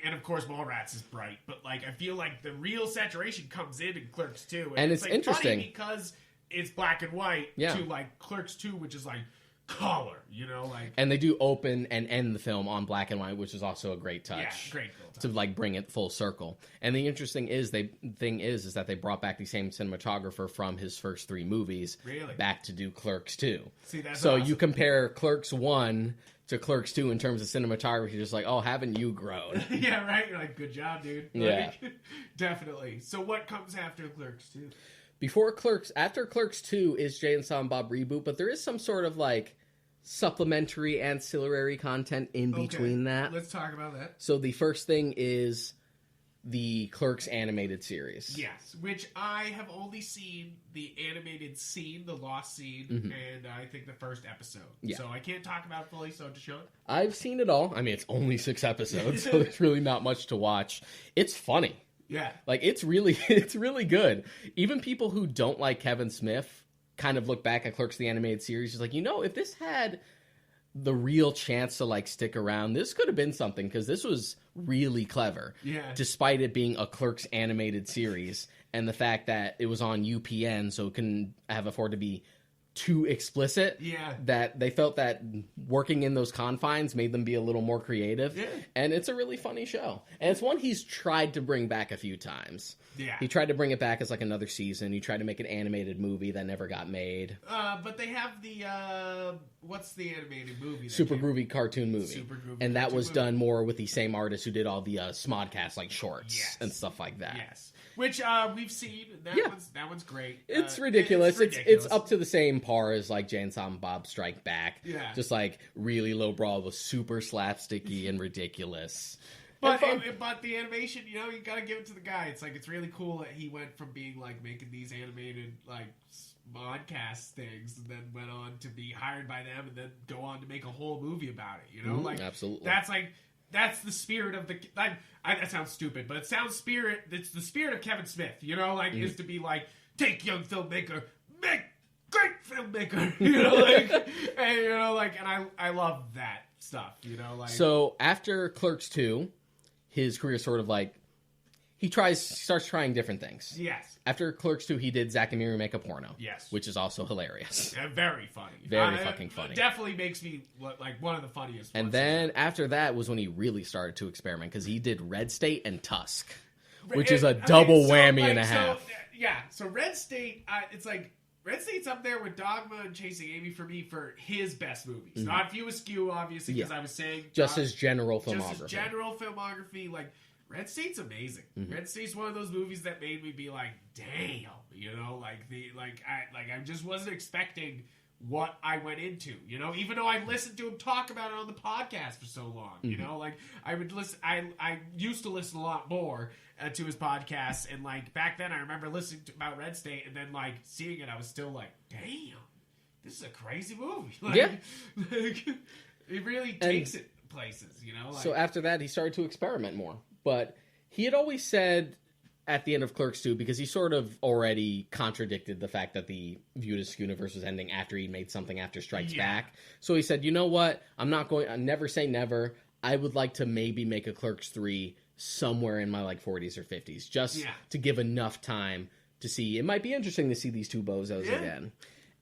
and of course, Mallrats is bright, but like I feel like the real saturation comes in Clerks 2, and it's like interesting funny because it's black and white to like Clerks 2, which is like color, you know, like. And they do open and end the film on black and white, which is also a great touch. Yeah, great touch. To like bring it full circle. And the interesting is thing is that they brought back the same cinematographer from his first 3 movies back to do Clerks 2. See, that's so awesome. You compare Clerks 1 to Clerks 2 in terms of cinematography, you're just like, oh, haven't you grown? Yeah, right? You're like, good job, dude. Yeah. Like, definitely. So what comes after Clerks 2? After Clerks 2 is Jay and Silent Bob Reboot, but there is some sort of like supplementary ancillary content in between that. Let's talk about that. So the first thing is the Clerks animated series. Yes, which I have only seen the animated scene, the lost scene, and I think the first episode. Yeah. So I can't talk about it fully, so Deshaun? I've seen it all. I mean, it's only 6 episodes, so there's really not much to watch. It's funny. Yeah. Like, it's really good. Even people who don't like Kevin Smith kind of look back at Clerks the animated series, is like, you know, if this had the real chance to like stick around, this could have been something, because this was really clever. Yeah. Despite it being a Clerks animated series and the fact that it was on UPN, so it couldn't afford to be too explicit. Yeah. That they felt that working in those confines made them be a little more creative. Yeah. And it's a really funny show. And it's one he's tried to bring back a few times. Yeah. He tried to bring it back as like another season. He tried to make an animated movie that never got made. But they have the what's the animated movie? Super Groovy cartoon movie. Super Groovy and that cartoon was movie. done more with the same artist who did all the Smodcast like shorts and stuff like that. Yes. Which we've seen. That one's great. It's ridiculous. It's up to the same par as like Jay and Silent Bob Strike Back. Yeah. Just like really low brawl was super slapsticky and ridiculous. But the animation, you know, you gotta give it to the guy. It's like, it's really cool that he went from being like making these animated like podcast things, and then went on to be hired by them, and then go on to make a whole movie about it. You know, like absolutely. That's the spirit of the. That sounds stupid, but it's the spirit of Kevin Smith. You know, like is to be like, take young filmmaker, make great filmmaker. You know, like and I love that stuff. You know, like so after Clerks 2, his career sort of like he starts trying different things. Yes. After Clerks 2, he did Zack and Miri Make a Porno. Yes. Which is also hilarious. Very funny. Very fucking funny. Definitely makes me like one of the funniest. And then after that was when he really started to experiment, because he did Red State and Tusk, which is a double whammy and a half. So Red State, it's like Red State's up there with Dogma and Chasing Amy for me for his best movies. Not View Askew, obviously, because I was saying just his general filmography. Just his general filmography, like. Red State's amazing. Red State's one of those movies that made me be like, "Damn," you know, I just wasn't expecting what I went into, you know. Even though I listened to him talk about it on the podcast for so long, you know, like I would listen. I used to listen a lot more to his podcasts, and like back then, I remember listening about Red State, and then like seeing it, I was still like, "Damn, this is a crazy movie." Like, it really takes it places, you know. Like, so after that, he started to experiment more. But he had always said at the end of Clerks 2, because he sort of already contradicted the fact that the View Askewniverse was ending after he made something after Strikes Back. So he said, you know what? I never say never. I would like to maybe make a Clerks 3 somewhere in my like 40s or 50s, just to give enough time to see. It might be interesting to see these two bozos again.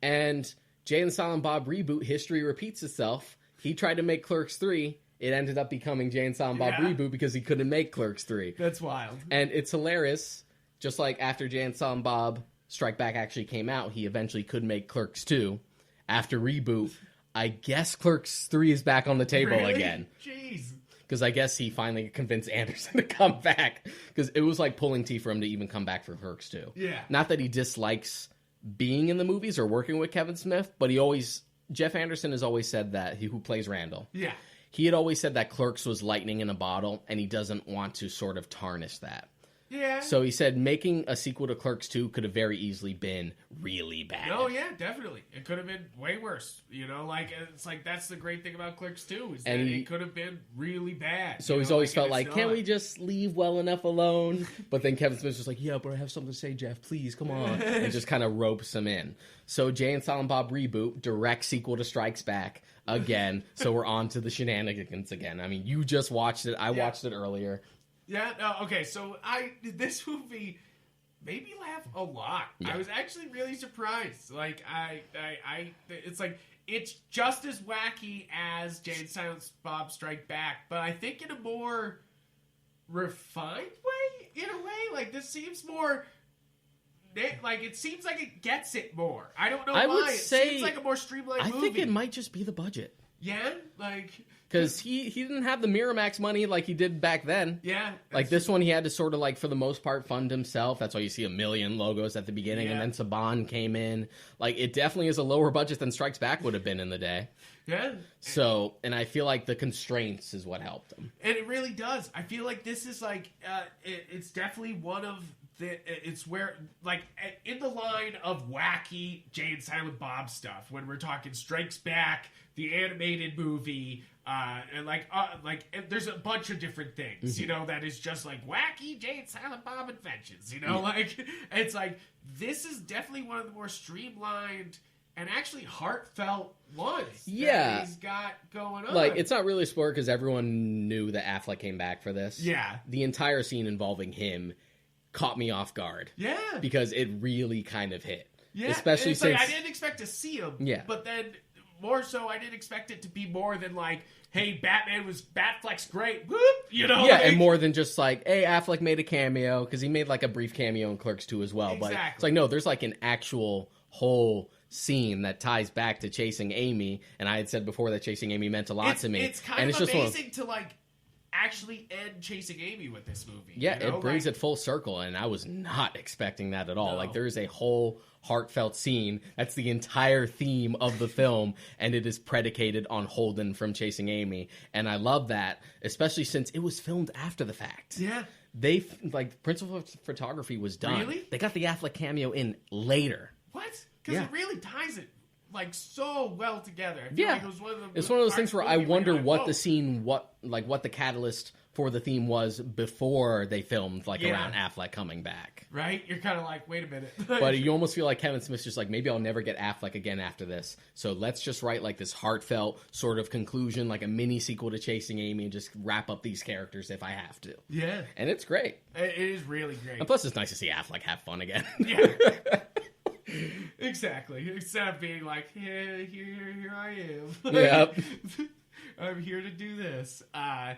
And Jay and Silent Bob Reboot, history repeats itself. He tried to make Clerks 3. It ended up becoming Jay and Silent Bob Reboot because he couldn't make Clerks 3. That's wild. And it's hilarious. Just like after Jay and Silent Bob Strike Back actually came out, he eventually could make Clerks 2. after Reboot, I guess Clerks 3 is back on the table Really? again. Jeez. Because I guess he finally convinced Anderson to come back. Because it was like pulling teeth for him to even come back for Clerks 2. Yeah. Not that he dislikes being in the movies or working with Kevin Smith, but Jeff Anderson has always said that, who plays Randall. Yeah. He had always said that Clerks was lightning in a bottle, and he doesn't want to sort of tarnish that. Yeah. So he said making a sequel to Clerks 2 could have very easily been really bad. Oh yeah, definitely. It could have been way worse. You know, like it's like that's the great thing about Clerks 2 is that it could have been really bad. So he's always felt like, can't we just leave well enough alone? But then Kevin Smith's just like, yeah, but I have something to say, Jeff. Please, come on. And just kind of ropes him in. So Jay and Silent Bob Reboot, direct sequel to Strikes Back again. So we're on to the shenanigans again. I mean, you just watched it. I watched it earlier. Yeah, no, okay, so this movie made me laugh a lot. Yeah. I was actually really surprised. Like, it's like, it's just as wacky as Jay and Silent Bob Strike Back, but I think in a more refined way, in a way. Like, this seems more, like, it seems like it gets it more. I don't know why. Would it say, seems like a more streamlined movie. I think it might just be the budget. Yeah, like... Because he didn't have the Miramax money like he did back then. Yeah. Like this one, he had to sort of like, for the most part, fund himself. That's why you see a million logos at the beginning. Yeah. And then Saban came in. Like, it definitely is a lower budget than Strikes Back would have been in the day. Yeah. So, and I feel like the constraints is what helped him. And it really does. I feel like this is like, it's definitely one of it's where, like, in the line of wacky Jay and Silent Bob stuff, when we're talking Strikes Back, the animated movie, and there's a bunch of different things, you know, that is just like wacky Jay and Silent Bob inventions, you know, like, it's like, this is definitely one of the more streamlined and actually heartfelt ones that he's got going on. Like, it's not really a spoiler because everyone knew that Affleck came back for this. Yeah. The entire scene involving him caught me off guard. Yeah. Because it really kind of hit. Yeah. Especially since... Like, I didn't expect to see him. Yeah. But then, more so, I didn't expect it to be more than like, hey, Batfleck's great. Whoop! You know? Yeah, like, and more than just like, hey, Affleck made a cameo, because he made like a brief cameo in Clerks 2 as well. Exactly. But it's like, no, there's like an actual whole scene that ties back to Chasing Amy, and I had said before that Chasing Amy meant a lot to me. It's kind of amazing to like actually end Chasing Amy with this movie. Yeah, you know? it brings it full circle, and I was not expecting that at all. No. Like, there is a whole heartfelt scene that's the entire theme of the film, and it is predicated on Holden from Chasing Amy, and I love that, especially since it was filmed after the fact. Yeah. They, like, principal photography was done. Really? They got the Affleck cameo in later. What? Because Yeah. it really ties it like so well together. I feel Yeah, like it was one of the it's one of those things where I wonder what whoa. the scene, what the catalyst for the theme was before they filmed, like, around Affleck coming back. Right? You're kind of like, wait a minute. But you almost feel like Kevin Smith's just like, maybe I'll never get Affleck again after this. So let's just write like this heartfelt sort of conclusion, like a mini sequel to Chasing Amy, and just wrap up these characters if I have to. Yeah. And it's great. It is really great. And plus, it's nice to see Affleck have fun again. Yeah. Exactly. Instead of being like, yeah, here I am. Yep. I'm here to do this. I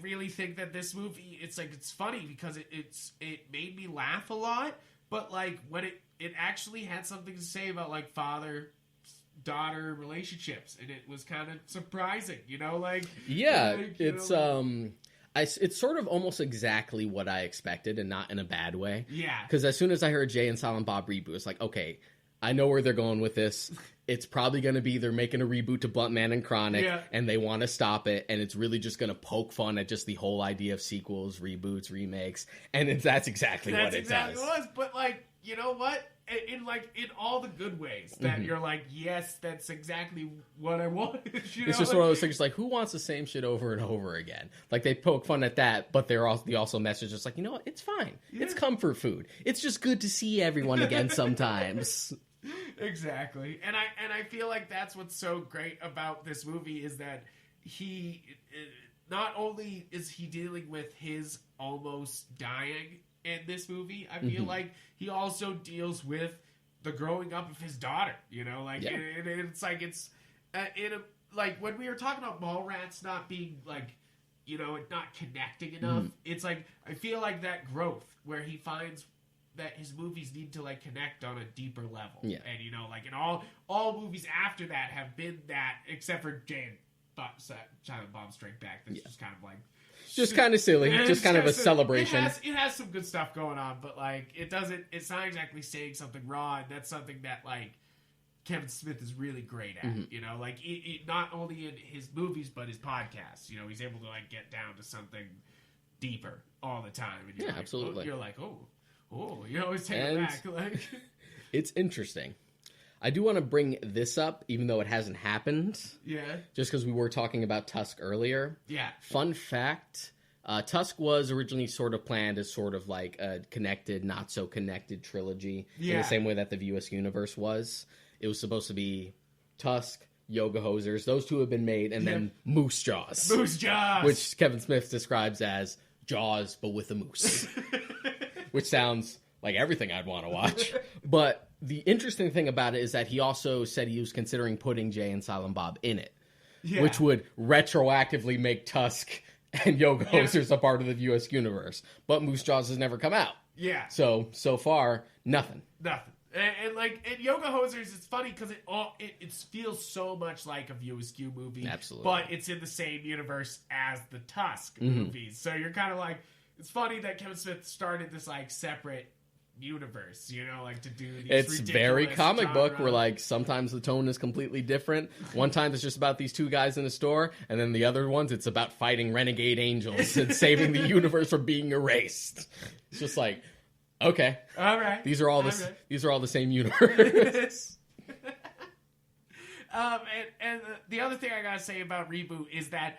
really think that this movie, it's funny because it made me laugh a lot, but like when it actually had something to say about like father-daughter relationships, and it was kind of surprising, you know, like Yeah, like, it's know, it's sort of almost exactly what I expected, and not in a bad way. Yeah. Because as soon as I heard Jay and Silent Bob Reboot, it's like, okay, I know where they're going with this. It's probably going to be they're making a reboot to Bluntman and Chronic, and they want to stop it, and it's really just going to poke fun at just the whole idea of sequels, reboots, remakes, and that's exactly what it does. Was, but like, you know what? In all the good ways that you're like, yes, that's exactly what I wanted. You know? It's just one of those things like, who wants the same shit over and over again? Like, they poke fun at that, but they also message just like, you know what? It's fine. Yeah. It's comfort food. It's just good to see everyone again sometimes. Exactly. And I feel like that's what's so great about this movie is that he not only is he dealing with his almost dying in this movie, I feel like he also deals with the growing up of his daughter, you know, like and it's like like when we were talking about Mallrats not being like, you know, not connecting enough, it's like I feel like that growth where he finds that his movies need to like connect on a deeper level. Yeah. And you know, like, and all movies after that have been that, except for Silent Bob Strike Back. That's just kind of like just kind of silly, just kind of a celebration. It has some good stuff going on, but like it's not exactly saying something raw, and that's something that like Kevin Smith is really great at. Mm-hmm. You know, like not only in his movies but his podcasts. You know, he's able to like get down to something deeper all the time. And you're like, absolutely. You're like, you always take it back. Like, it's interesting. I do want to bring this up, even though it hasn't happened. yeah, Just because we were talking about Tusk earlier. yeah, Fun fact, Tusk was originally sort of planned as sort of like a connected, not so connected trilogy. In Yeah. the same way that the View Askewniverse was. It was supposed to be Tusk, Yoga Hosers. Those two have been made. And then Moose Jaws. Moose Jaws, Which Kevin Smith describes as Jaws, but with a moose. Which sounds like everything I'd want to watch. But the interesting thing about it is that he also said he was considering putting Jay and Silent Bob in it. yeah. Which would retroactively make Tusk and Yoga Hosers a part of the View Askewniverse. But Moose Jaws has never come out. yeah. So far, nothing. Nothing. And Yoga Hosers, it's funny because it feels so much like a View Askew movie. Absolutely. But it's in the same universe as the Tusk movies. So you're kind of like, it's funny that Kevin Smith started this like separate universe, you know, like to do these It's very ridiculous comic book genre. where like sometimes the tone is completely different. One time it's just about these two guys in a store, and then the other ones it's about fighting renegade angels and saving the universe from being erased. It's just like, okay, All right. these are all All right. these are all the same universe. And the other thing I gotta say about Reboot is that,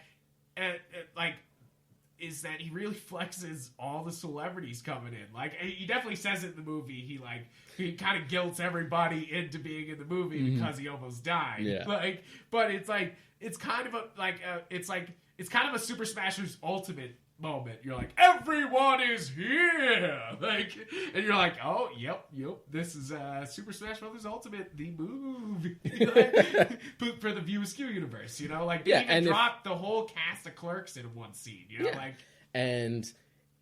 he really flexes all the celebrities coming in. Like, he definitely says it in the movie. He kind of guilts everybody into being in the movie because he almost died. Yeah. Like, but it's like it's kind of a Super Smashers Ultimate moment. You're like, everyone is here, like, and you're like, oh, yep, this is Super Smash Brothers Ultimate, the movie, like, for the View Askew universe, you know, like, they even dropped the whole cast of Clerks in one scene, you know, like, and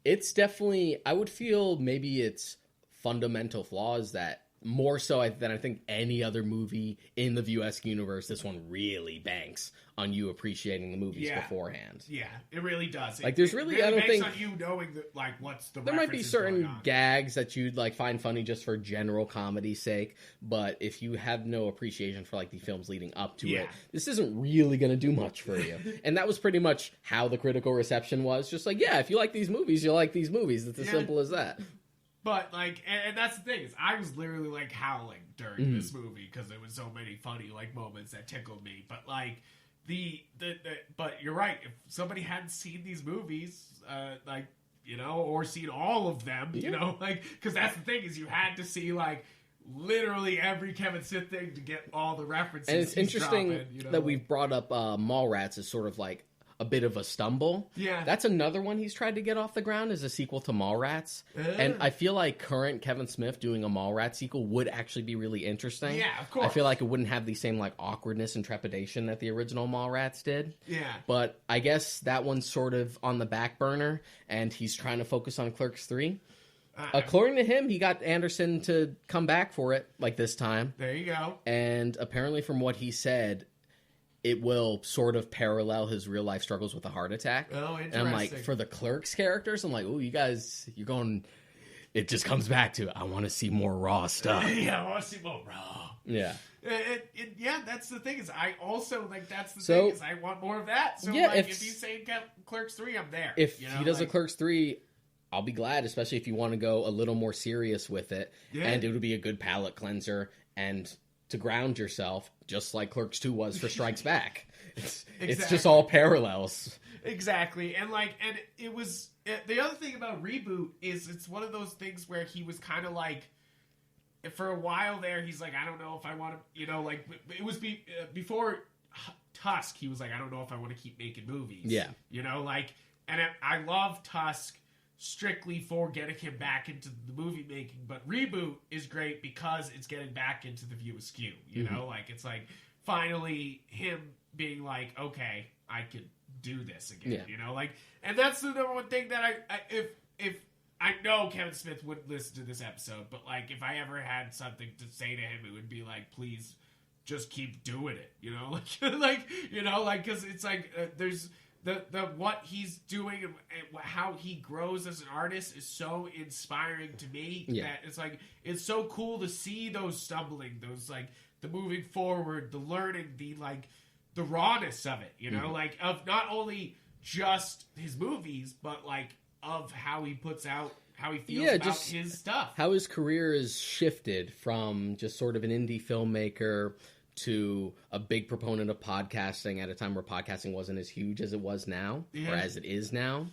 it's definitely, I would feel maybe it's fundamental flaws that more so than I think any other movie in the View Askewniverse, this one really banks on you appreciating the movies beforehand. Yeah, it really does. Like, there's really, it I don't banks think on you knowing that, like, what's the there might be references certain going on. gags that you'd like find funny just for general comedy's sake, but if you have no appreciation for like the films leading up to it, this isn't really going to do much for you. And that was pretty much how the critical reception was. Just like, yeah, if you like these movies, you'll like these movies. It's as simple as that. But, like, and that's the thing, is I was literally, like, howling during this movie, because there was so many funny, like, moments that tickled me. But, like, but you're right, if somebody hadn't seen these movies, like, you know, or seen all of them, you know, like, because that's the thing, is you had to see, like, literally every Kevin Smith thing to get all the references. And it's interesting dropping, you know? that we've brought up Mallrats as sort of like a bit of a stumble. Yeah. That's another one he's tried to get off the ground as a sequel to Mallrats. And I feel like current Kevin Smith doing a Mallrats sequel would actually be really interesting. Yeah, of course. I feel like it wouldn't have the same like awkwardness and trepidation that the original Mallrats did. Yeah. But I guess that one's sort of on the back burner, and he's trying to focus on Clerks 3. According to him, he got Anderson to come back for it, like this time. There you go. And apparently from what he said, it will sort of parallel his real life struggles with a heart attack. Oh, interesting. And I'm like, for the Clerks characters, I'm like, oh, you guys, you're going, it just comes back to, I want to see more raw stuff. Yeah, I want to see more raw. Yeah. Yeah, that's the thing, is I also, like, that's the thing, is I want more of that. So, yeah, like, if he's saying Clerks 3, I'm there. If you know, he does like, a Clerks 3, I'll be glad, especially if you want to go a little more serious with it. Yeah. And it would be a good palate cleanser and to ground yourself, just like Clerks 2 was for Strikes Back. It's just all parallels. Exactly. And, like, and it was, the other thing about Reboot is it's one of those things where he was kind of like, for a while there, he's like, I don't know if I want to, you know, like, it was before Tusk, he was like, I don't know if I want to keep making movies. Yeah. You know, like, and I love Tusk strictly for getting him back into the movie making, but Reboot is great because it's getting back into the View Askew, you know? Like, it's like, finally, him being like, okay, I could do this again, you know? Like, and that's the number one thing that if I know Kevin Smith wouldn't listen to this episode, but like if I ever had something to say to him, it would be like, please just keep doing it, you know, like because it's like there's the what he's doing and how he grows as an artist is so inspiring to me that it's like it's so cool to see those stumbling, those like the moving forward, the learning, the like the rawness of it, you know, like of not only just his movies, but like of how he puts out, how he feels about his stuff. How his career is shifted from just sort of an indie filmmaker to a big proponent of podcasting at a time where podcasting wasn't as huge as it was now, or as it is now,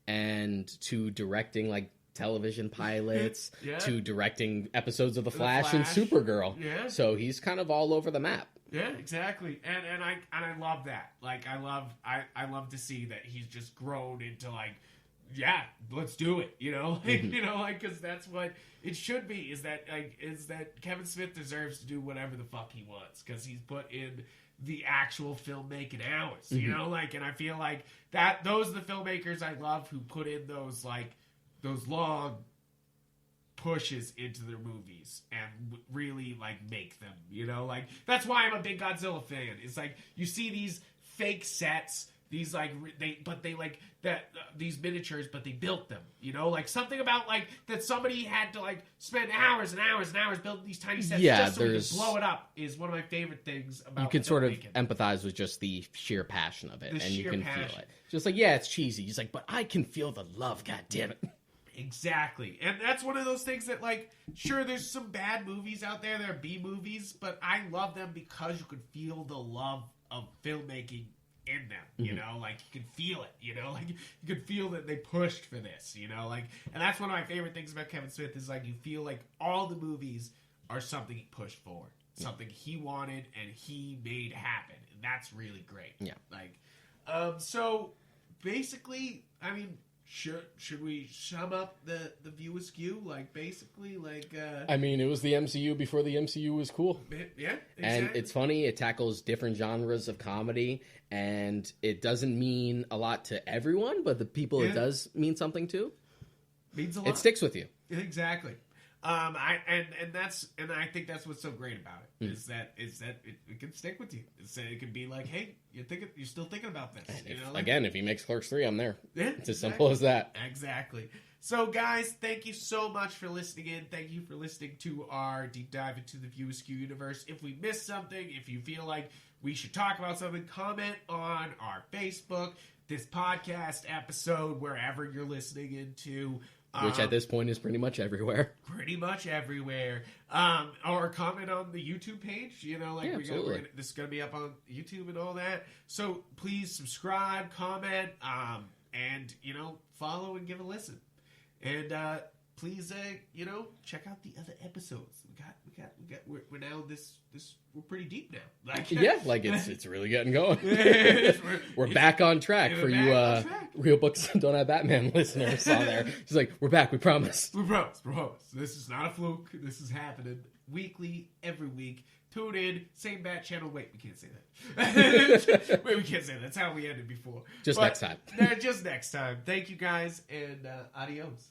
and to directing like television pilots, to directing episodes of The Flash and Supergirl. Yeah. So he's kind of all over the map. Yeah, exactly, and I love that. Like I love to see that he's just grown into like, yeah, let's do it. You know, like, you know, like because that's what it should be. Is that Kevin Smith deserves to do whatever the fuck he wants because he's put in the actual filmmaking hours. You know, like, and I feel like that those are the filmmakers I love who put in those like those long pushes into their movies and really like make them, you know, like that's why I'm a big Godzilla fan. It's like you see these fake sets, these like they like that these miniatures, but they built them, you know, like something about like that somebody had to like spend hours and hours and hours building these tiny sets just so we could blow it up is one of my favorite things about you can sort of empathize with just the sheer passion of it, and you can feel it. Just like, yeah, it's cheesy. He's like, but I can feel the love, god damn it. Exactly. And that's one of those things that, like, sure, there's some bad movies out there. There are B movies, but I love them because you could feel the love of filmmaking in them, you know? Like, you could feel it, you know? Like, you could feel that they pushed for this, you know? Like, and that's one of my favorite things about Kevin Smith is, like, you feel like all the movies are something he pushed forward. Something he wanted and he made happen. And that's really great. Yeah. Like, so, basically, I mean... Should we sum up the View Askew? Like, basically, like... I mean, it was the MCU before the MCU was cool. Yeah, exactly. And it's funny, it tackles different genres of comedy, and it doesn't mean a lot to everyone, but the people it does mean something to, means a lot. It sticks with you. Exactly. I think that's what's so great about it is that it can stick with you. It can be like, hey, you're still thinking about this. You know, like, again, if he makes Clerks 3, I'm there. Yeah, it's as simple as that. Exactly. So, guys, thank you so much for listening in. Thank you for listening to our deep dive into the View Askew universe. If we missed something, if you feel like we should talk about something, comment on our Facebook, this podcast episode, wherever you're listening into. Which at this point is pretty much everywhere. Pretty much everywhere. Or comment on the YouTube page. You know, like this is going to be up on YouTube and all that. So please subscribe, comment, and, you know, follow and give a listen. And please, you know, check out the other episodes. We're now we're pretty deep now. Like, yeah, like it's really getting going. we're back on track for you Real Books Don't Have Batman listeners on there. She's like, we're back, we promise. We promise. This is not a fluke. This is happening weekly, every week. Tune in, same bat channel. Wait, we can't say that. Wait, we can't say that. That's how we ended before. Next time. Just next time. Thank you guys, and adios.